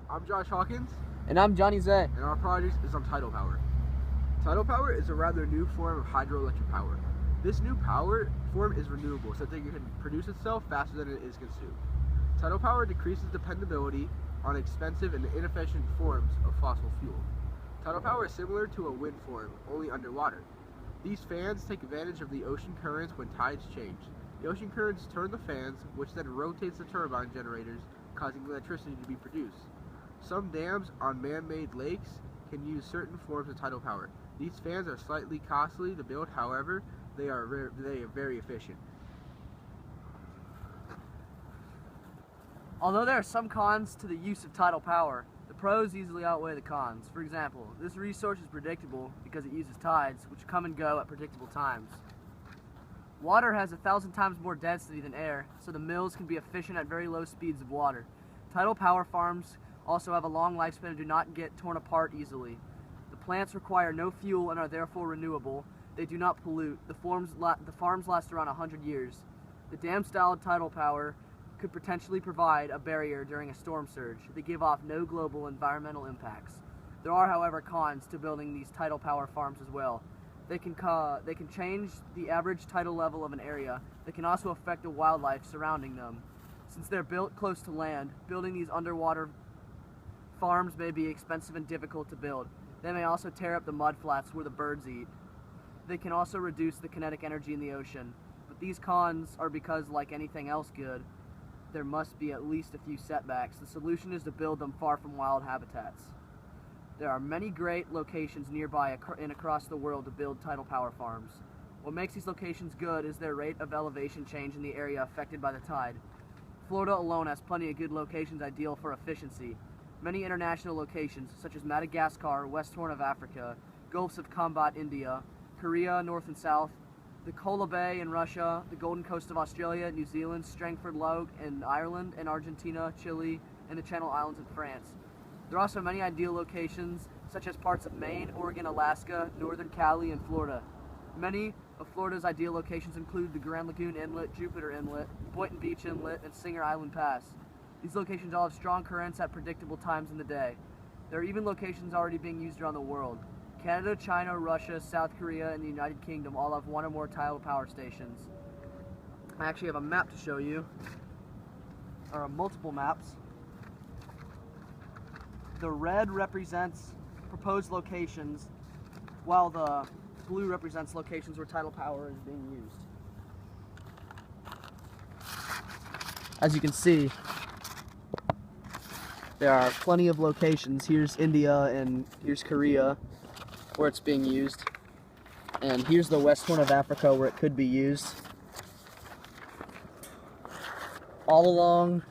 I'm Josh Hawkins. And I'm Johnny Zay. And our project is on Tidal Power. Tidal Power is a rather new form of hydroelectric power. This new power form is renewable, so that it can produce itself faster than it is consumed. Tidal Power decreases dependability on expensive and inefficient forms of fossil fuel. Tidal Power is similar to a wind farm, only underwater. These fans take advantage of the ocean currents when tides change. The ocean currents turn the fans, which then rotates the turbine generators, causing electricity to be produced. Some dams on man-made lakes can use certain forms of tidal power. These fans are slightly costly to build, however, they are very efficient. Although there are some cons to the use of tidal power, the pros easily outweigh the cons. For example, this resource is predictable because it uses tides, which come and go at predictable times. Water has 1,000 times more density than air, so the mills can be efficient at very low speeds of water. Tidal power farms also have a long lifespan and do not get torn apart easily. The plants require no fuel and are therefore renewable. They do not pollute. The farms last around 100 years. The dam-style tidal power could potentially provide a barrier during a storm surge. They give off no global environmental impacts. There are, however, cons to building these tidal power farms as well. They can change the average tidal level of an area. They can also affect the wildlife surrounding them. Since they're built close to land, building these underwater farms may be expensive and difficult to build. They may also tear up the mud flats where the birds eat. They can also reduce the kinetic energy in the ocean. But these cons are because, like anything else good, there must be at least a few setbacks. The solution is to build them far from wild habitats. There are many great locations nearby and across the world to build tidal power farms. What makes these locations good is their rate of elevation change in the area affected by the tide. Florida alone has plenty of good locations ideal for efficiency. Many international locations, such as Madagascar, West Horn of Africa, Gulfs of Combat, India, Korea, North and South, the Kola Bay in Russia, the Golden Coast of Australia, New Zealand, Strangford Lough in Ireland, and Argentina, Chile, and the Channel Islands in France. There are also many ideal locations, such as parts of Maine, Oregon, Alaska, Northern Cali, and Florida. Many of Florida's ideal locations include the Grand Lagoon Inlet, Jupiter Inlet, Boynton Beach Inlet, and Singer Island Pass. These locations all have strong currents at predictable times in the day. There are even locations already being used around the world. Canada, China, Russia, South Korea, and the United Kingdom all have one or more tidal power stations. I actually have a map to show you, or multiple maps. The red represents proposed locations, while the blue represents locations where tidal power is being used. As you can see, there are plenty of locations. Here's India and here's Korea where it's being used. And here's the West Horn of Africa where it could be used. All along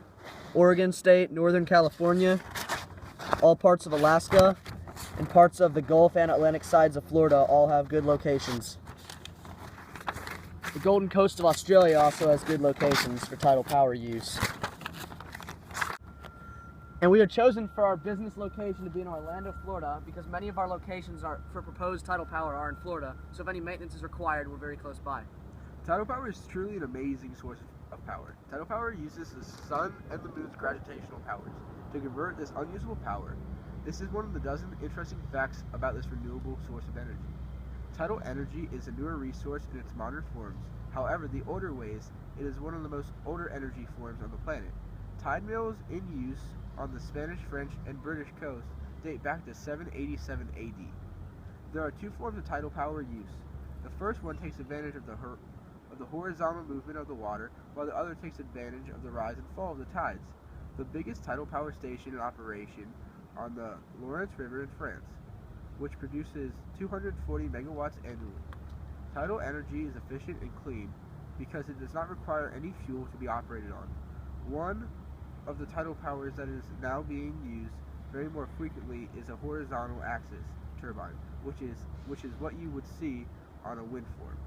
Oregon State, Northern California, all parts of Alaska, and parts of the Gulf and Atlantic sides of Florida all have good locations. The Golden Coast of Australia also has good locations for tidal power use. And we are chosen for our business location to be in Orlando, Florida, because many of our locations for proposed tidal power are in Florida, so if any maintenance is required, we're very close by. Tidal power is truly an amazing source of power. Tidal power uses the sun and the moon's gravitational powers to convert this unusable power. This is one of the dozen interesting facts about this renewable source of energy. Tidal energy is a newer resource in its modern forms. However, the older ways, it is one of the most older energy forms on the planet. Tide mills in use on the Spanish, French, and British coast date back to 787 AD. There are two forms of tidal power use. The first one takes advantage of the horizontal movement of the water, while the other takes advantage of the rise and fall of the tides. The biggest tidal power station in operation on the Lorentz River in France, which produces 240 megawatts annually. Tidal energy is efficient and clean because it does not require any fuel to be operated on. One of the tidal powers that is now being used very more frequently is a horizontal axis turbine, which is what you would see on a wind farm.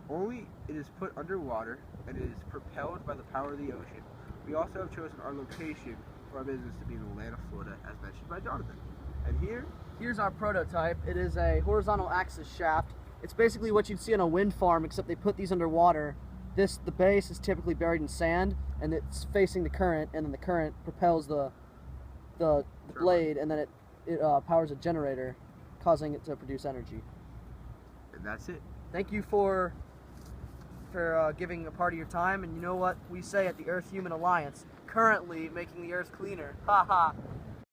Only it is put underwater and it is propelled by the power of the ocean. We also have chosen our location for our business to be in Atlanta, Florida, as mentioned by Jonathan. And here's our prototype. It is a horizontal axis shaft. It's basically what you'd see on a wind farm, except they put these underwater. The base is typically buried in sand, and it's facing the current, and then the current propels the the blade, and then it powers a generator, causing it to produce energy. And that's it. Thank you for giving a part of your time, and you know what we say at the Earth Human Alliance, currently making the Earth cleaner. Ha ha.